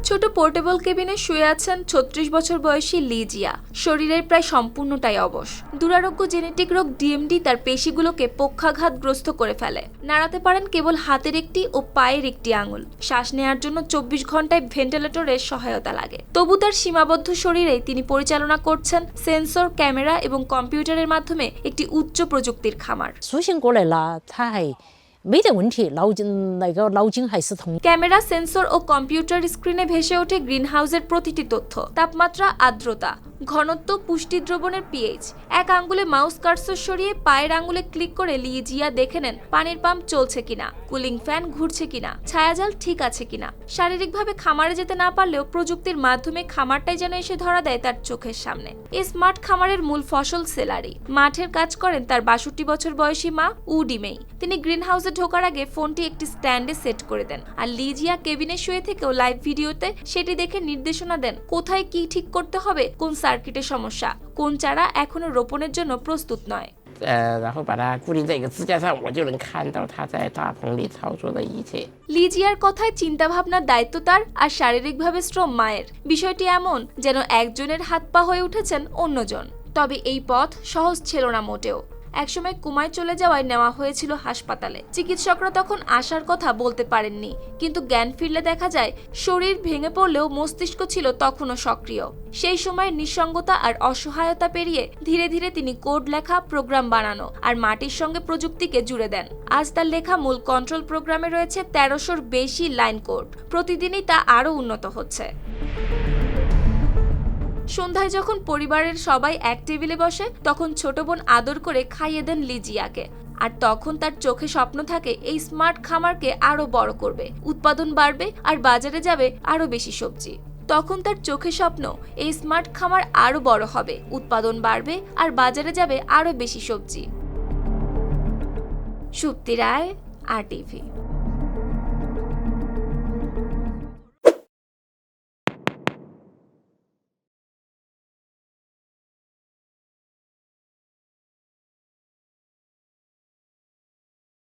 ছোট পোর্টেবল কেবিনে শুয়ে আছেন ৩৬ বছর বয়সী লিজিয়া। শরীরের প্রায় সম্পূর্ণটাই অবশ। দুরারোগ্য জেনেটিক রোগ ডিএমডি তার পেশিগুলোকে পক্ষাঘাতগ্রস্ত করে ফেলে। নাড়াতে পারেন কেবল হাতের একটি ও পায়ের একটি আঙুল। শ্বাস নেওয়ার জন্য ২৪ ঘন্টায় ভেন্টিলেটরের সহায়তা লাগে। তবু তার সীমাবদ্ধ শরীরেই তিনি পরিচালনা করছেন সেন্সর, ক্যামেরা এবং কম্পিউটারের মাধ্যমে একটি উচ্চ প্রযুক্তির খামার। 苏醒过来了，他还没得问题，脑筋还是通。 ক্যামেরা, সেন্সর ও কম্পিউটার স্ক্রিনে ভেসে ওঠে গ্রিনহাউসের প্রতিটি তথ্য। তাপমাত্রা, আর্দ্রতা, ঘনত্ব, পুষ্টি দ্রবণের পিএইচ। এক আঙ্গুলে মাউস কার্সর সরিয়ে পায়ের আঙ্গুলে ক্লিক করে লিজিয়া দেখে নেন পানির পাম্প চলছে কিনা, কুলিং ফ্যান ঘুরছে কিনা, ছায়াজাল ঠিক আছে কিনা। শারীরিকভাবে খামারে যেতে না পারলেও প্রযুক্তির মাধ্যমে খামারটাই যেন এসে ধরা দেয় তার চোখের সামনে। এই স্মার্ট খামারের মূল ফসল সেলারি। মাঠের কাজ করেন তার ৬২ বছর বয়সী মা উডিমেই। তিনি গ্রিনহাউসে ঢোকার আগে ফোনটি একটি স্ট্যান্ডে সেট করে দেন, আর লিজিয়া কেবিনে শুয়ে থেকেও লাইভ ভিডিওতে সেটি দেখে নির্দেশনা দেন কোথায় কি ঠিক করতে হবে, কোন সার্কিটের সমস্যা, কোন চারা এখনো রোপণের জন্য প্রস্তুত নয়।然后把它固定在一个支架上，我就能看到它在大棚里操作的一切。 লিজিয়ার কথায় চিন্তাভাবনার দায়িত্ব তার, আর শারীরিকভাবে শ্রম মায়ের। বিষয়টি এমন যেন একজনের হাত পা হয়ে উঠেছেন অন্যজন। তবে এই পথ সহজ ছিল না মোটেও। একসময় কুমায় চলে যাওয়ায় নেওয়া হয়েছিল হাসপাতালে। চিকিৎসকরা তখন আসার কথা বলতে পারেননি, কিন্তু জ্ঞান ফিরলে দেখা যায় শরীর ভেঙে পড়লেও মস্তিষ্ক ছিল তখনও সক্রিয়। সেই সময় নিঃসঙ্গতা আর অসহায়তা পেরিয়ে ধীরে ধীরে তিনি কোড লেখা, প্রোগ্রাম বানানো আর মাটির সঙ্গে প্রযুক্তিকে জুড়ে দেন। আজ তার লেখা মূল কন্ট্রোল প্রোগ্রামে রয়েছে ১৩০০-র বেশি লাইন কোড। প্রতিদিনই তা আরও উন্নত হচ্ছে। সন্ধ্যায় যখন পরিবারের সবাই এক টেবিলে বসে, তখন ছোট বোন আদর করে খাইয়ে দেন লিজিয়াকে। আর তখন তার চোখে স্বপ্ন থাকে এই স্মার্ট খামারকে আরো বড় করবে, উৎপাদন বাড়বে আর বাজারে যাবে আরো বেশি সবজি। তখন তার চোখে স্বপ্ন এই স্মার্ট খামার আরো বড় হবে, উৎপাদন বাড়বে আর বাজারে যাবে আরো বেশি সবজি। সুপ্তি রায়, RTV।